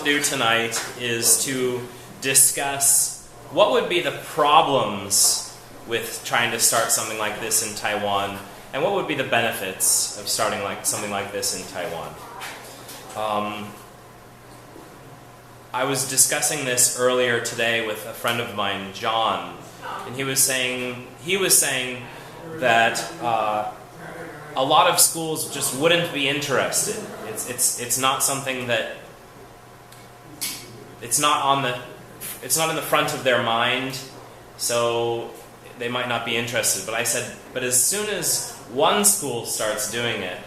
do tonight is to discuss what would be the problems with trying to start something like this in Taiwan, and what would be the benefits of starting something like this in Taiwan. I was discussing this earlier today with a friend of mine, John, and he was saying that a lot of schools just wouldn't be interested. It's not something that it's not in the front of their mind, so they might not be interested. But I said, but as soon as one school starts doing it,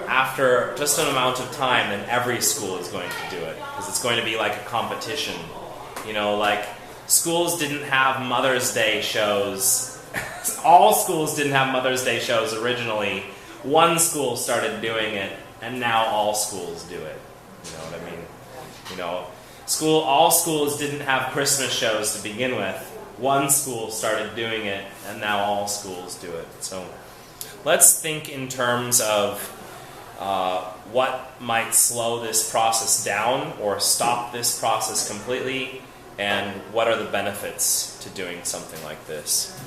after just an amount of time, then every school is going to do it, because it's going to be like a competition. You know, like schools didn't have Mother's Day shows. All schools didn't have Mother's Day shows originally. One school started doing it, and now all schools do it. You know what I mean? You know, all schools didn't have Christmas shows to begin with. One school started doing it, and now all schools do it. So let's think in terms of what might slow this process down or stop this process completely, and what are the benefits to doing something like this.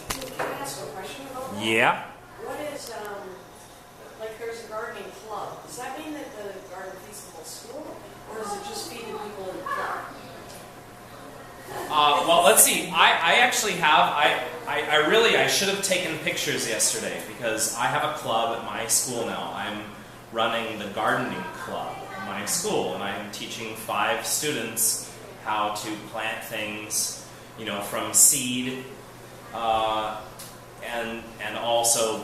Can I ask a question about that? Yeah? What is, like there's a gardening club. Does that mean that the garden feeds the whole school? Or does it just feed the people in the club? Well, let's see. I actually have, I should have taken pictures yesterday, because I have a club at my school now. I'm running the gardening club at my school, and I'm teaching 5 students how to plant things, you know, from seed, and also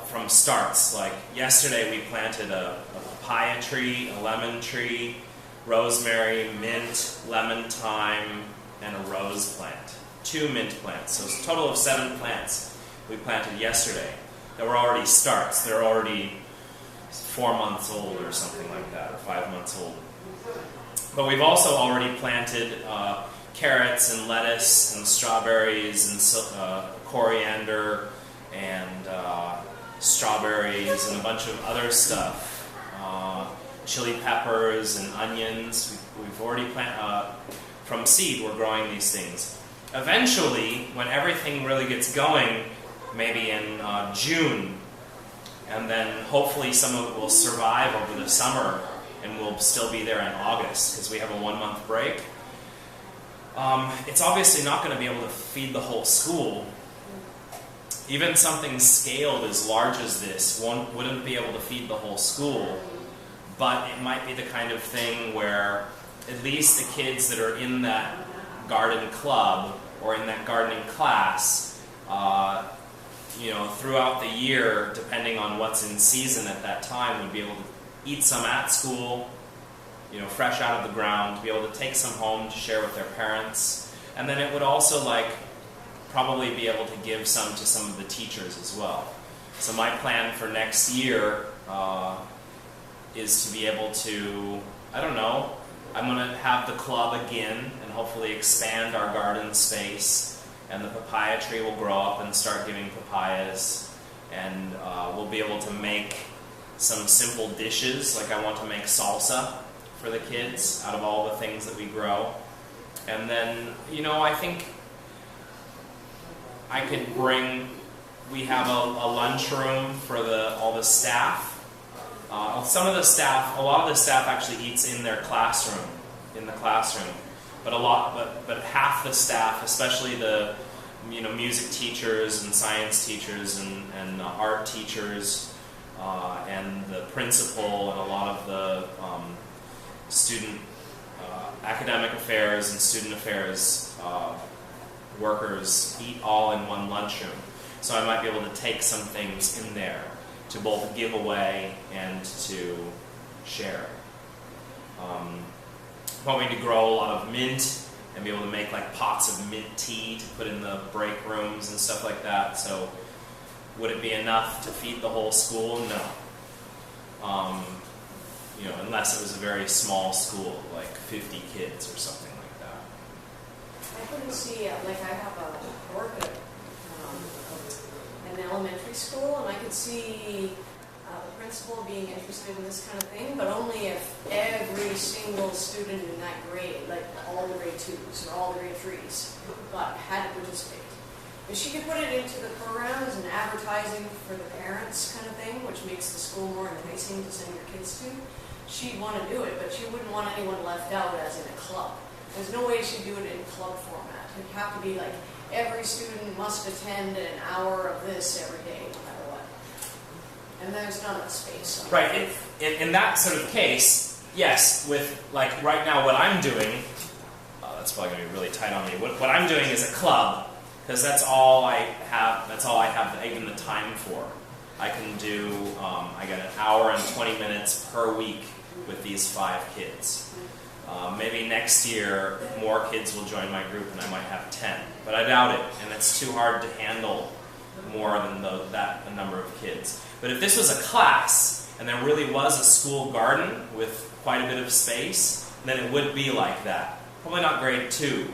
from starts. Like yesterday we planted a papaya tree, a lemon tree, rosemary, mint, lemon thyme, and a rose plant. 2 mint plants. So it's a total of 7 plants we planted yesterday that were already starts. They're already 4 months old or something like that, or 5 months old. But we've also already planted carrots and lettuce and strawberries and coriander and strawberries and a bunch of other stuff. Chili peppers and onions. We've already planted, from seed we're growing these things. Eventually, when everything really gets going, maybe in June, and then hopefully some of it will survive over the summer and will still be there in August, because we have a 1-month break. It's obviously not going to be able to feed the whole school. Even something scaled as large as this wouldn't be able to feed the whole school, but it might be the kind of thing where at least the kids that are in that garden club or in that gardening class, you know, throughout the year, depending on what's in season at that time, would be able to eat some at school, you know, fresh out of the ground, to be able to take some home to share with their parents. And then it would also, like, probably be able to give some to some of the teachers as well. So my plan for next year is to be able to, I don't know, I'm going to have the club again and hopefully expand our garden space, and the papaya tree will grow up and start giving papayas, and we'll be able to make some simple dishes. Like I want to make salsa for the kids out of all the things that we grow. And then, you know, I think I could bring, we have a lunchroom for all the staff. A lot of the staff actually eats in their classroom, but half the staff, especially the, you know, music teachers and science teachers and art teachers, and the principal and a lot of the student academic affairs and student affairs workers eat all in one lunchroom. So I might be able to take some things in there to both give away and to share. Want me to grow a lot of mint and be able to make like pots of mint tea to put in the break rooms and stuff like that. So would it be enough to feed the whole school? No. You know, unless it was a very small school, like 50 kids or something like that. I couldn't see, like I have a work at an elementary school, and I could see the principal being interested in this kind of thing, but only if every single student in that grade, like all the grade 2s or all the grade 3s, had to participate. If she could put it into the program as an advertising for the parents kind of thing, which makes the school more enticing to send your kids to, she'd want to do it, but she wouldn't want anyone left out as in a club. There's no way she'd do it in club format. It'd have to be like every student must attend an hour of this every day, no matter what. And there's not enough space. Right. In that sort of case, yes. With like right now, what I'm doing, that's probably going to be really tight on me. What I'm doing is a club. Because that's all I have. That's all I have even the time for. I can do. I get an hour and 20 minutes per week with these 5 kids. Maybe next year more kids will join my group, and I might have 10. But I doubt it, and it's too hard to handle more than that number of kids. But if this was a class and there really was a school garden with quite a bit of space, then it would be like that. Probably not grade 2.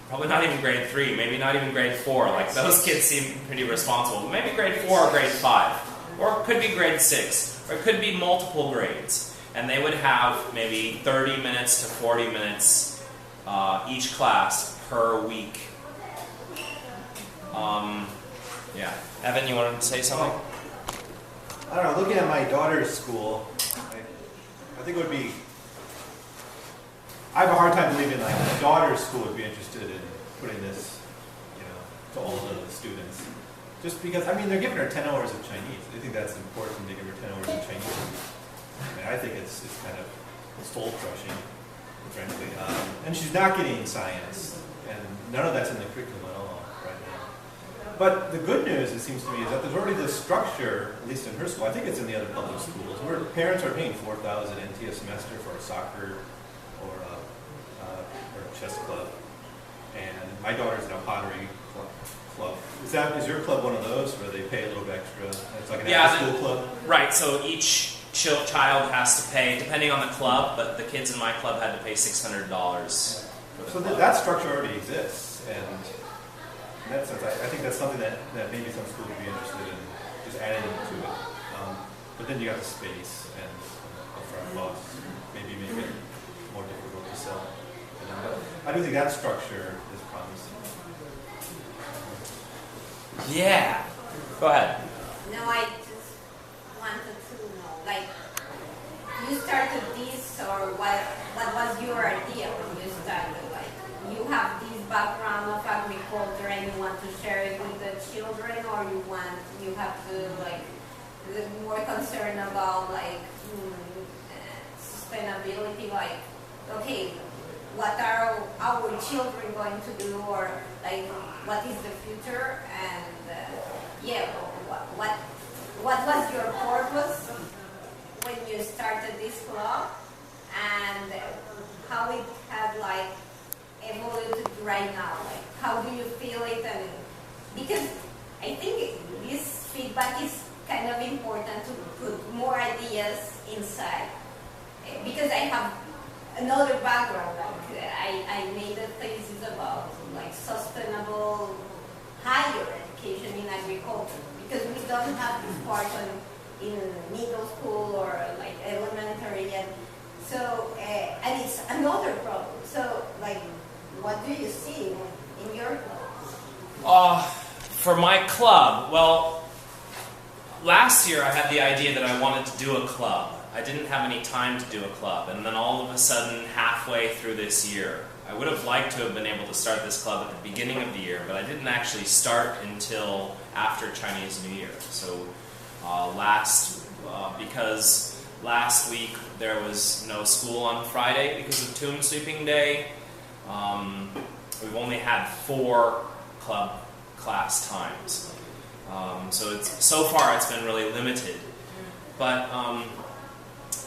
Probably not even grade 3, maybe not even grade 4. Like, those kids seem pretty responsible. Maybe grade 4 or grade 5. Or it could be grade 6. Or it could be multiple grades. And they would have maybe 30 minutes to 40 minutes each class per week. Yeah. Evan, you wanted to say something? I don't know, looking at my daughter's school, I think it would be... I have a hard time believing like my daughter's school would be interested in putting this, to all of the students. Just because, I mean, they're giving her 10 hours of Chinese. I think that's important to give her 10 hours of Chinese. I mean, I think it's kind of soul crushing, frankly. And she's not getting science, and none of that's in the curriculum at all right now. But the good news, it seems to me, is that there's already this structure, at least in her school. I think it's in the other public schools, where parents are paying 4,000 NT a semester for a soccer or a chess club, and my daughter's in a pottery club. Is your club one of those where they pay a little bit extra? It's like an after-school club? Right, so each child has to pay, depending on the club, but the kids in my club had to pay $600 for the club. That structure already exists, and in that sense, I think that's something that maybe some schools would be interested in, just adding to it. But then you got the space and upfront costs, maybe make it more difficult to sell. But I do think that structure is promising. Yeah. Go ahead. No, I just wanted to know, like, you started this, or what was your idea when you started? Like, you have this background of agriculture and you want to share it with the children, or you have to, like, more concerned about, like, sustainability, like, okay, what are our children going to do, or like what is the future, and what was your purpose when you started this club, and how it had like evolved right now, like how do you feel it? And because I think this feedback is kind of important to put more ideas inside, because I have another background, like I made a thesis about like sustainable higher education in agriculture, because we don't have this part in middle school or like elementary yet. So and it's another problem. So like, what do you see in your club? For my club, well, last year I had the idea that I wanted to do a club. I didn't have any time to do a club, and then all of a sudden, halfway through this year, I would have liked to have been able to start this club at the beginning of the year, but I didn't actually start until after Chinese New Year. So because last week there was no school on Friday because of Tomb Sweeping Day, we've only had 4 club class times. So far it's been really limited. But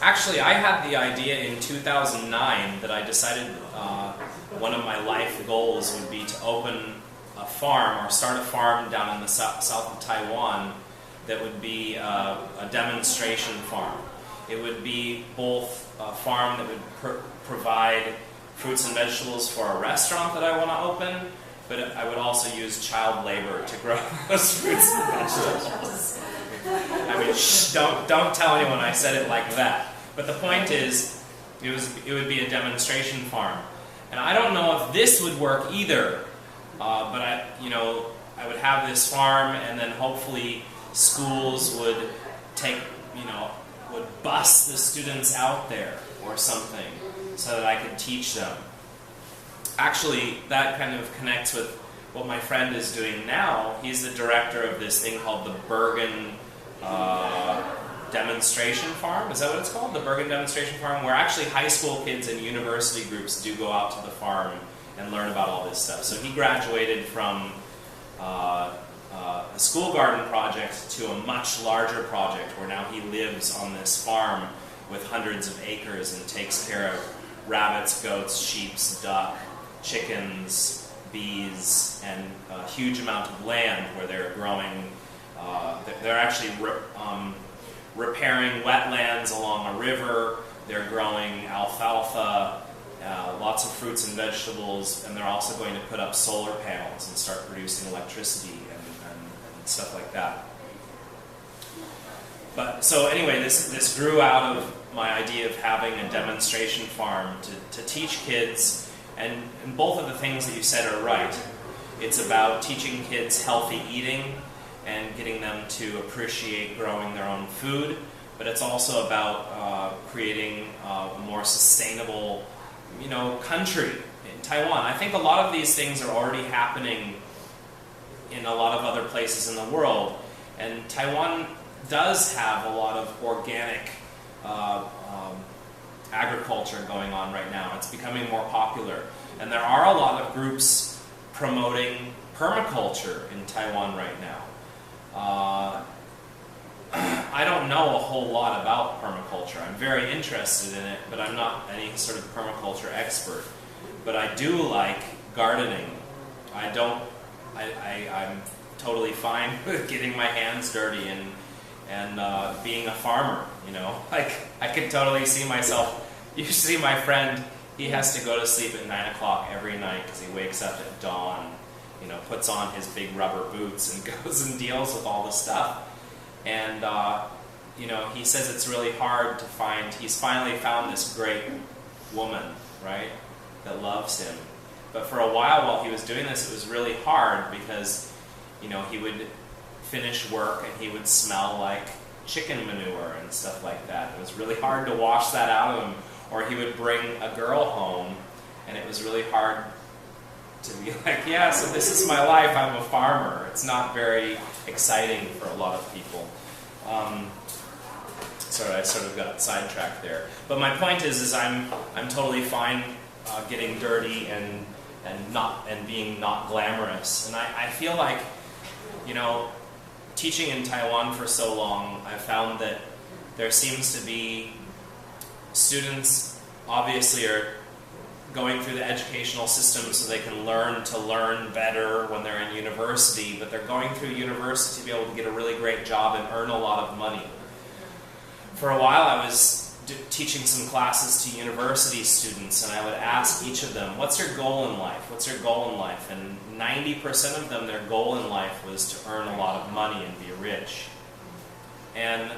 actually, I had the idea in 2009 that I decided one of my life goals would be to open a farm or start a farm down in the south of Taiwan that would be a demonstration farm. It would be both a farm that would provide fruits and vegetables for a restaurant that I want to open, but I would also use child labor to grow those fruits and vegetables. I mean, shh, don't tell anyone I said it like that. But the point is, it would be a demonstration farm. And I don't know if this would work either, but I would have this farm, and then hopefully schools would would bus the students out there or something so that I could teach them. Actually, that kind of connects with what my friend is doing now. He's the director of this thing called the Bergen Demonstration Farm. Is that what it's called? The Bergen Demonstration Farm, where actually high school kids and university groups do go out to the farm and learn about all this stuff. So he graduated from a school garden project to a much larger project where now he lives on this farm with hundreds of acres and takes care of rabbits, goats, sheep, duck, chickens, bees, and a huge amount of land where they're growing. They're actually repairing wetlands along a river. They're growing alfalfa, lots of fruits and vegetables, and they're also going to put up solar panels and start producing electricity and stuff like that. But so anyway, this grew out of my idea of having a demonstration farm to teach kids, and both of the things that you said are right. It's about teaching kids healthy eating and getting them to appreciate growing their own food, but it's also about creating a more sustainable, country in Taiwan. I think a lot of these things are already happening in a lot of other places in the world, and Taiwan does have a lot of organic agriculture going on right now. It's becoming more popular, and there are a lot of groups promoting permaculture in Taiwan right now. I don't know a whole lot about permaculture. I'm very interested in it, but I'm not any sort of permaculture expert. But I do like gardening. I'm totally fine with getting my hands dirty and being a farmer, Like, I could totally see myself. You see my friend, he has to go to sleep at 9 o'clock every night because he wakes up at dawn, puts on his big rubber boots and goes and deals with all the stuff. And, he says it's really hard to find. He's finally found this great woman, right, that loves him. But for a while he was doing this, it was really hard because, he would finish work and he would smell like chicken manure and stuff like that. It was really hard to wash that out of him. Or he would bring a girl home, and it was really hard to be like, yeah, so this is my life, I'm a farmer. It's not very exciting for a lot of people. Sorry, I sort of got sidetracked there. But my point is I'm totally fine getting dirty and being not glamorous. And I feel like, teaching in Taiwan for so long, I found that there seems to be students obviously are going through the educational system so they can learn to learn better when they're in university, but they're going through university to be able to get a really great job and earn a lot of money. For a while I was teaching some classes to university students, and I would ask each of them, what's your goal in life? What's your goal in life? And 90% of them, their goal in life was to earn a lot of money and be rich. And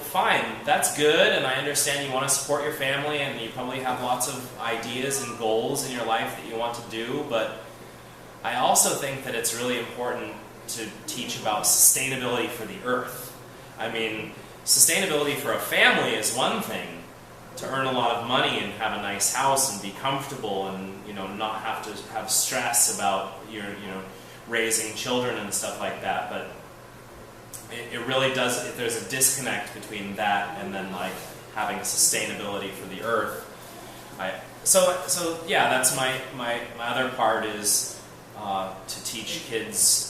fine, that's good, and I understand you want to support your family, and you probably have lots of ideas and goals in your life that you want to do, but I also think that it's really important to teach about sustainability for the earth. I mean, sustainability for a family is one thing, to earn a lot of money and have a nice house and be comfortable and, not have to have stress about your, raising children and stuff like that, but it really does, there's a disconnect between that and then like having sustainability for the earth. So yeah, that's my other part is to teach kids,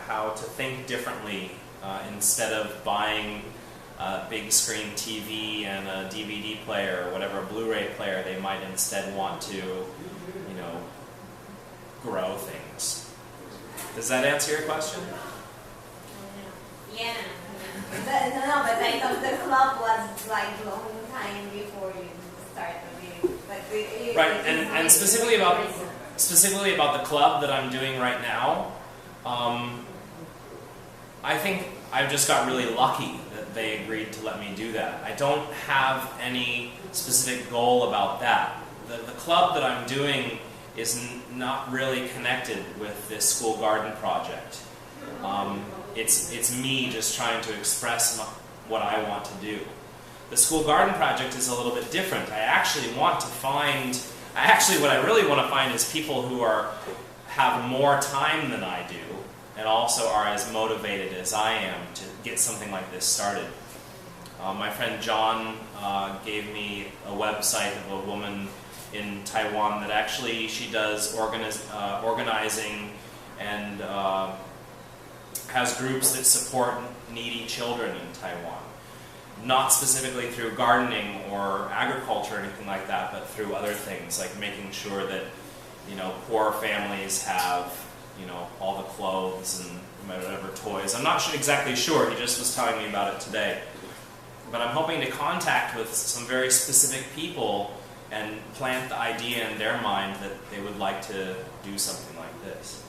how to think differently instead of buying a big screen TV and a DVD player or whatever, a Blu-ray player. They might instead want to, grow things. Does that answer your question? Yeah. No, but I thought the club was like a long time before you started reading. But right, and specifically about the club that I'm doing right now, I think I just got really lucky that they agreed to let me do that. I don't have any specific goal about that. The club that I'm doing is not really connected with this school garden project. It's me just trying to express what I want to do. The school garden project is a little bit different. What I really want to find is people who have more time than I do, and also are as motivated as I am to get something like this started. My friend John gave me a website of a woman in Taiwan that actually she does organizing and has groups that support needy children in Taiwan. Not specifically through gardening or agriculture or anything like that, but through other things, like making sure that, poor families have, all the clothes and whatever toys. I'm not exactly sure, he just was telling me about it today. But I'm hoping to contact with some very specific people and plant the idea in their mind that they would like to do something like this.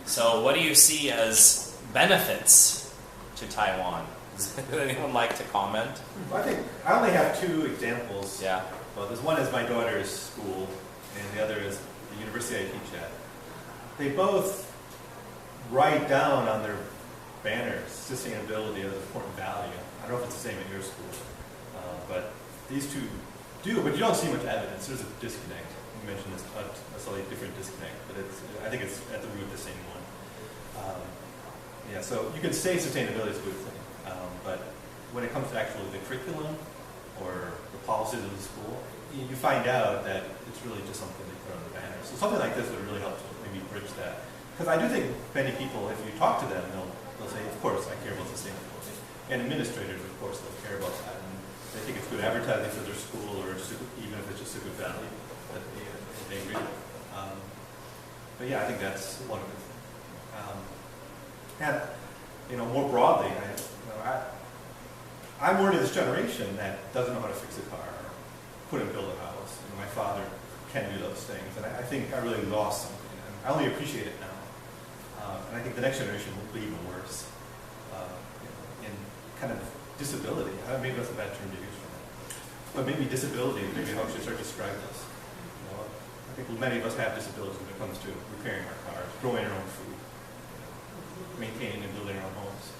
So what do you see as benefits to Taiwan? Does anyone like to comment? I think I only have two examples. Yeah. Well, there's one is my daughter's school, and the other is the university I teach at. They both write down on their banners sustainability as an important value. I don't know if it's the same at your school, but these two do, but you don't see much evidence. There's a disconnect. You mentioned this, a slightly different disconnect, but I think it's at the root the same one. So you can say sustainability is a good thing, but when it comes to actually the curriculum or the policies of the school, you find out that it's really just something they put on the banner. So something like this would really help to maybe bridge that. Because I do think many people, if you talk to them, they'll say, of course, I care about sustainability. And administrators, of course, they'll care about that. And they think it's good advertising for their school, or even if it's just a good value that they agree with. But yeah, I think that's one of the things. And more broadly, I'm more to this generation that doesn't know how to fix a car, or couldn't build a house. My father can do those things, and I think I really lost something. And I only appreciate it now, and I think the next generation will be even worse in kind of disability. Maybe that's a bad term to use for that, but maybe disability. Maybe how we should start describing this. I think many of us have disabilities when it comes to repairing our cars, growing our own food, maintaining and building our own homes.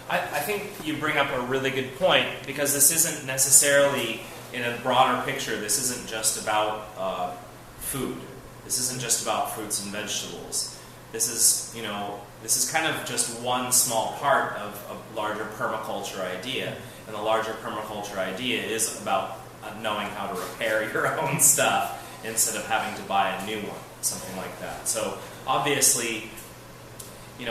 I think you bring up a really good point, because this isn't necessarily, in a broader picture, this isn't just about food. This isn't just about fruits and vegetables. This is kind of just one small part of a larger permaculture idea. And the larger permaculture idea is about knowing how to repair your own stuff instead of having to buy a new one, something like that. So obviously,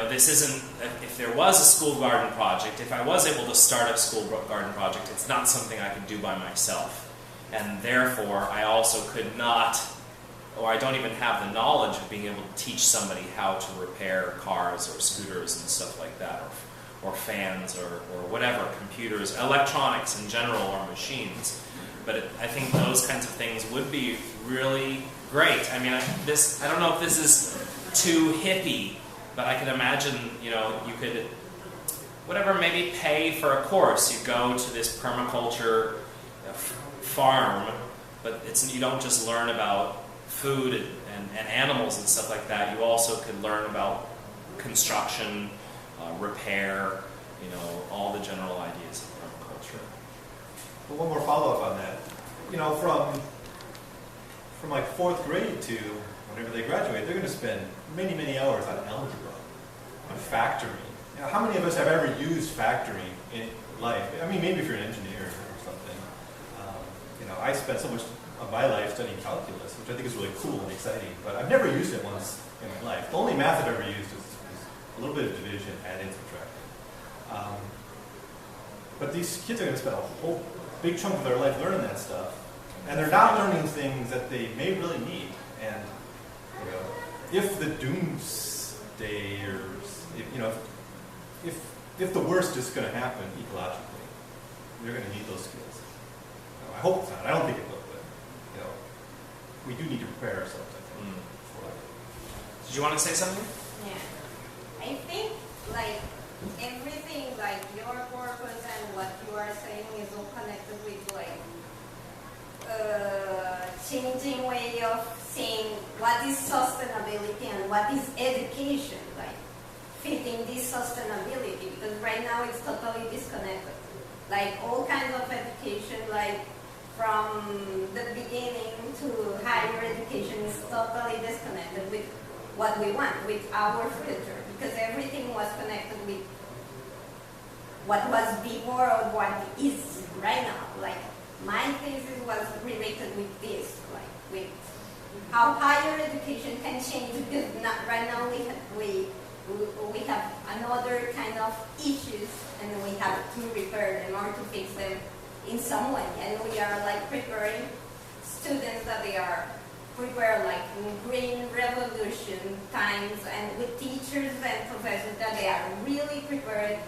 this isn't, if there was a school garden project, if I was able to start a school garden project, it's not something I could do by myself. And therefore, I also could not, or I don't even have the knowledge of being able to teach somebody how to repair cars or scooters and stuff like that, or fans or whatever, computers, electronics in general, or machines. But I think those kinds of things would be really great. I mean, I don't know if this is too hippie, but I can imagine, you could, maybe pay for a course. You go to this permaculture farm, but you don't just learn about food and animals and stuff like that. You also could learn about construction, repair, all the general ideas of permaculture. But one more follow-up on that. From like 4th grade to whenever they graduate, they're going to spend many, many hours on algebra, on factoring. How many of us have ever used factoring in life? I mean, maybe if you're an engineer or something. I spent so much of my life studying calculus, which I think is really cool and exciting, but I've never used it once in my life. The only math I've ever used is a little bit of division, adding, subtracting. But these kids are going to spend a whole big chunk of their life learning that stuff, and they're not learning things that they may really need. And if the doomsdayers, if the worst is going to happen ecologically, they're going to need those skills. I hope it's not. I don't think it will, but we do need to prepare ourselves, I think, for that. Did you want to say something? connected with like changing way of saying what is sustainability and what is education, like fitting this sustainability, because right now it's totally disconnected. Like all kinds of education, like from the beginning to higher education is totally disconnected with what we want, with our future, because everything was connected with what was before or what is right now. Like my thesis was related with this, like with how higher education can change, because right now we have another kind of issues and we have to repair them or to fix them in some way, and we are like preparing students that they are prepared like in green revolution times, and with teachers and professors that they are really prepared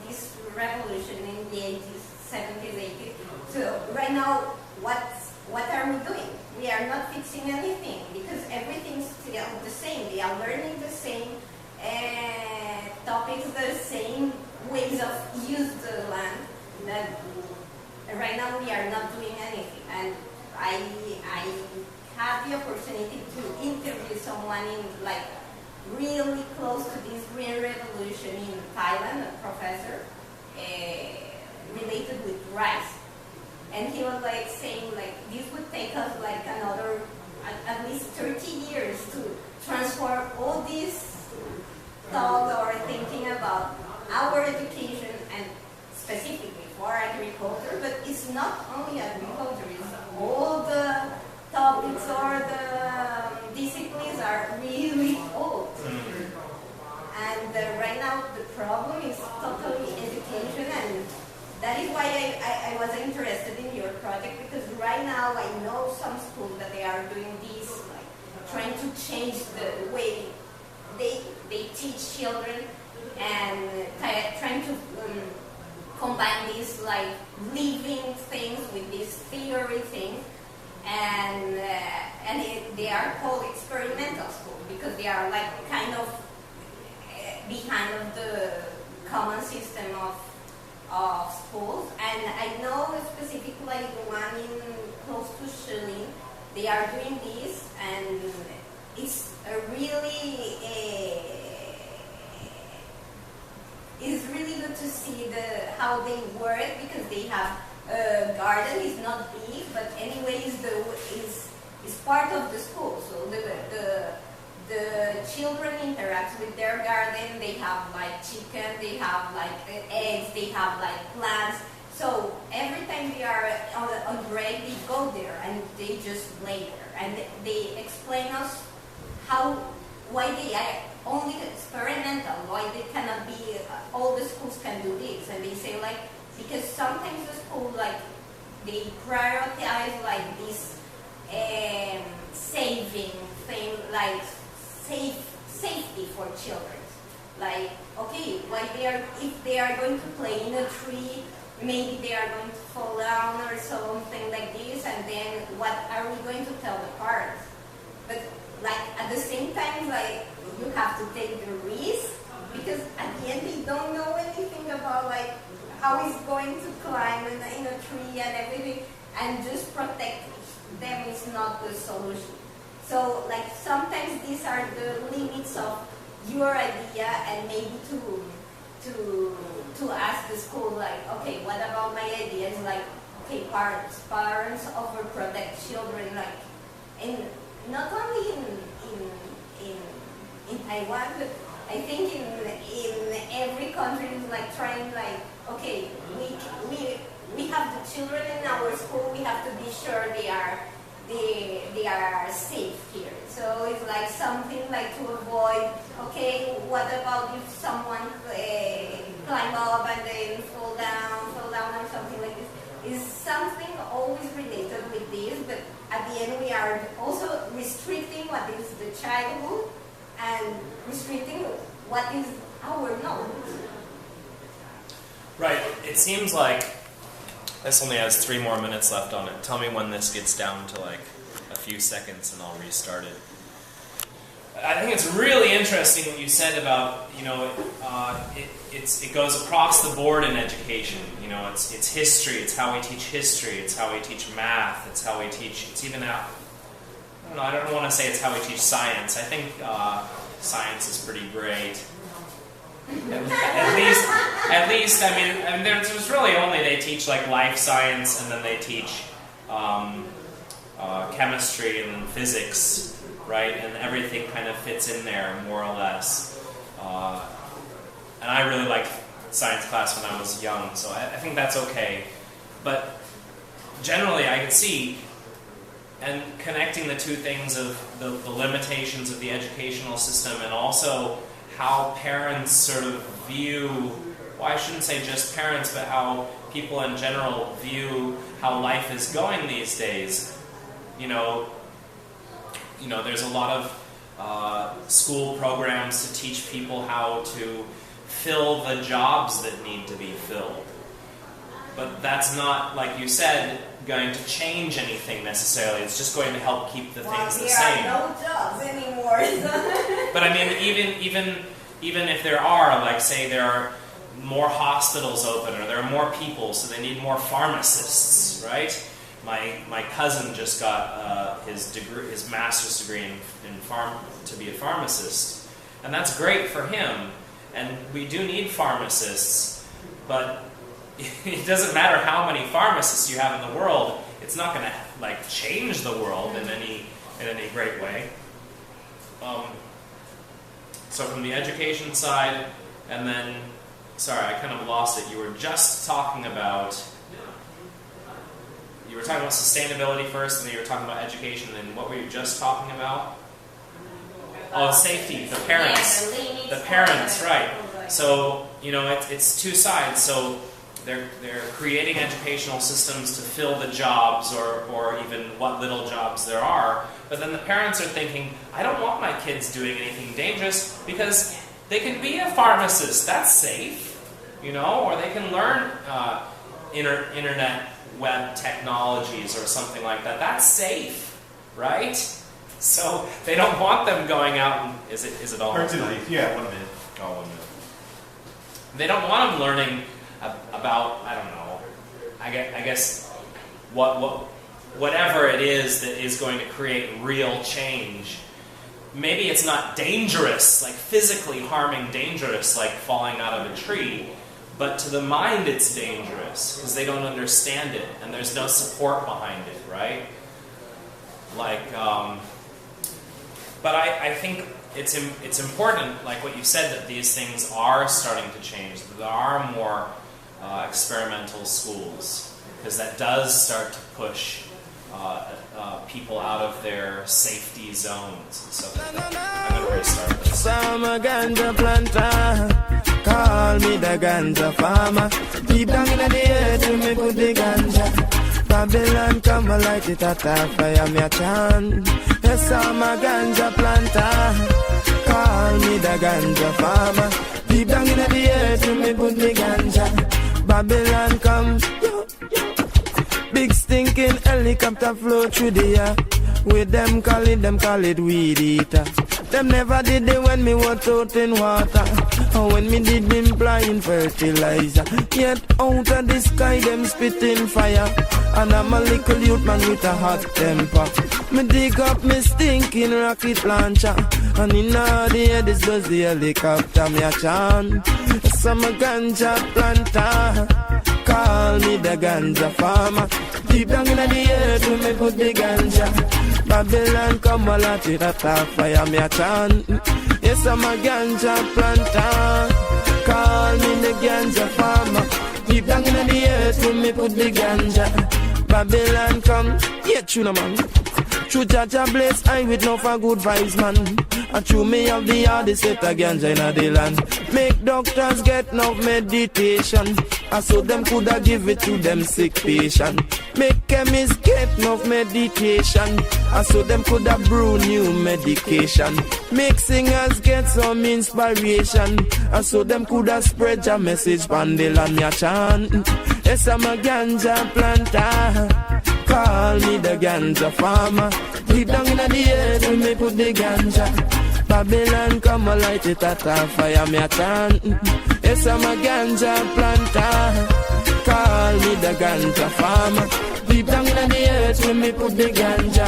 this revolution in the 80s, 70s, 80s. So right now, what are we doing? We are not fixing anything because everything's still the same. They are learning the same topics, the same ways of use the land. That right now we are not doing anything. And I had the opportunity to interview someone in like really close to this green revolution in Thailand, a professor related with rice. And he was like saying like this would take us like another at least 30 years to transform all these thoughts or thinking about our education and specifically for agriculture, but it's not only agriculture, it's all the topics or the disciplines are really old. And right now the problem is totally education, and that is why I was interested in your project, because right now I know some schools that they are doing this, like trying to change the way they teach children and trying to combine these like living things with these theory things, and they are called experimental schools because they are like kind of behind of the common system of schools. And I know specifically like the one in close to Shilin, they are doing this, and it's it's really good to see how they work, because they have a garden. It's not big, but anyways, is part of the school. So the children interact with their garden. They have like chicken, they have like eggs, they have like plants. So every time they are on break, they go there and they just play there, and they explain us why they are only experimental, why they cannot be, all the schools can do this. And they say like, because sometimes the school like, they prioritize like this saving thing, like safety for children. Like, okay, if they are going to play in a tree, maybe they are going to fall down or something like this, and then what are we going to tell the parents? But like at the same time, like you have to take the risk, because at the end they don't know anything about like how he's going to climb in a tree and everything, and just protect them is not the solution. So like sometimes these are the limits of your idea, and maybe to ask the school like, okay, what about my idea? Is like, okay, parents overprotect children, like, and not only in Taiwan, but I think in every country is like trying like, okay, we have the children in our school, we have to be sure they are safe here. So it's like something like to avoid, okay, what about if someone climb up and then fall down or something like this? Is something always related with this, but at the end we are also restricting what is the childhood and restricting what is our knowledge. Right. It seems like this only has 3 more minutes left on it. Tell me when this gets down to like a few seconds and I'll restart it. I think it's really interesting what you said about, it goes across the board in education. It's history, it's how we teach history, it's how we teach math, it's how we teach, it's even how, I don't want to say it's how we teach science. I think science is pretty great. At least, I mean, there's really only, they teach like life science, and then they teach chemistry and physics, right? And everything kind of fits in there, more or less. And I really liked science class when I was young, so I think that's okay. But generally, I could see, and connecting the two things of the limitations of the educational system, and also how parents sort of view, well, I shouldn't say just parents, but how people in general view how life is going these days. There's a lot of school programs to teach people how to fill the jobs that need to be filled. But that's not, like you said, going to change anything necessarily. It's just going to help keep the things the same. There are no jobs anymore. But I mean, even if there are, like say there are more hospitals open, or there are more people, so they need more pharmacists, right? My cousin just got his master's degree in to be a pharmacist, and that's great for him. And we do need pharmacists, but it doesn't matter how many pharmacists you have in the world. It's not going to change the world in any great way. So from the education side, and then, sorry, I kind of lost it. You were just talking about. You were talking about sustainability first, and then you were talking about education. And what were you just talking about? Oh, safety. The parents. The parents, right? So it's two sides. So they're creating educational systems to fill the jobs, or even what little jobs there are. But then the parents are thinking, I don't want my kids doing anything dangerous, because they can be a pharmacist. That's safe, or they can learn internet web technologies or something like that. That's safe, right? So they don't want them going out and is it all? Yeah, 1 minute. Oh, 1 minute. They don't want them learning about, I don't know, I guess whatever it is that is going to create real change. Maybe it's not dangerous, like physically harming dangerous, like falling out of a tree, but to the mind it's dangerous because they don't understand it and there's no support behind it, right? But I think it's important, like what you said, that these things are starting to change, that there are more experimental schools, because that does start to push people out of their safety zones and stuff like that. I'm going to restart this. I'm a ganja planter, call me the ganja farmer. Deep down in the earth, me put the ganja. Babylon come and light it at a fire, me a chant. Yes, I'm a ganja planter, call me the ganja farmer. Deep down in the earth, me put the ganja. Babylon come, big stinking helicopter flow through the air. With them call it weed eater. Them never did it when me was out in water, or when me did them blind fertilizer. Yet out of the sky them spitting fire, and I'm a little youth man with a hot temper. Me dig up me stinking rocket launcher, and in the air this was the helicopter me a chant. Some ganja planter, call me the ganja farmer. Deep down in the earth we me put the ganja. Babylon come a lot it at a fire me a chant. Yes, I'm a ganja planter, call me the ganja farmer. Deep down in the earth we me put the ganja. Babylon come, yeah, tuna man. True Jaja bless I with no for good vibes, man. And true me have the hardest set of ganja in the land. Make doctors get no meditation, and so them coulda give it to them sick patient. Make chemists get no meditation, and so them coulda brew new medication. Make singers get some inspiration, and so them coulda spread your message pan the land me a chant. Yes, I'm a ganja planter, call me the ganja farmer. Deep down in the earth we me put the ganja. Babylon come a light it at a fire me a turn. Yes, I'm a ganja planter. Call me the ganja farmer. Deep down in the earth when me put the ganja.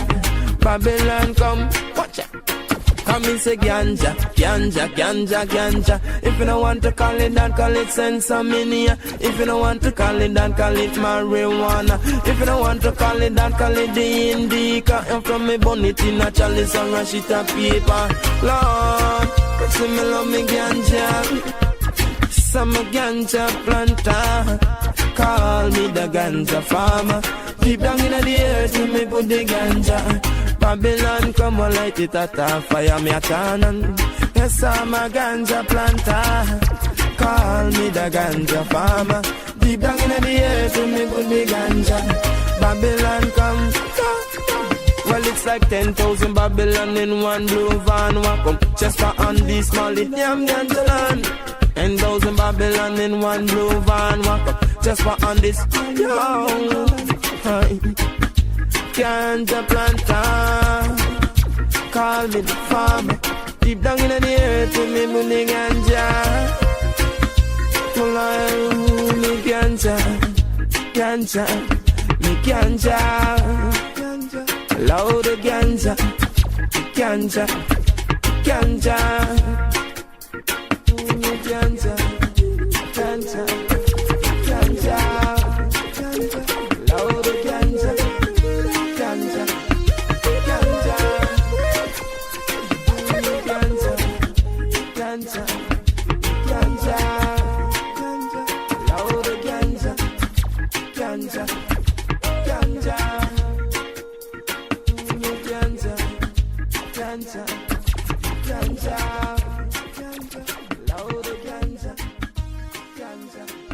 Babylon come, watch out. Come and say ganja, ganja, ganja, ganja. If you don't want to call it that, call it sensimania. If you don't want to call it that, call it marijuana. If you don't want to call it that, call it the indica. And from me bonnet in a chalice and rush it a paper. Lord, see me love me ganja. Some ganja planter. Call me the ganja farmer. Deep down in the earth, me put the ganja. Babylon come and light it at a fire me a turn. Yes, I'm a ganja planter. Call me the ganja farmer. Deep down in the earth, me put the ganja. Babylon come. Well, it's like 10,000 Babylon in one blue van. Walk up just for on this small damn ganja land. 10,000 Babylon in one blue van. Walk up just for on this. Yo, ganja planter. Call me the farmer. Deep down in the earth with me money ganja. Well, me ganja, ganja, me ganja. Loud the ganja, ganja, ganja. Me ganja, ganja, ganja. Loud the ganja. Ganja, ganja, ganja, ganja, ganja, loud ganja, ganja, ganja, ganja, ganja, ganja, loud ganja, ganja.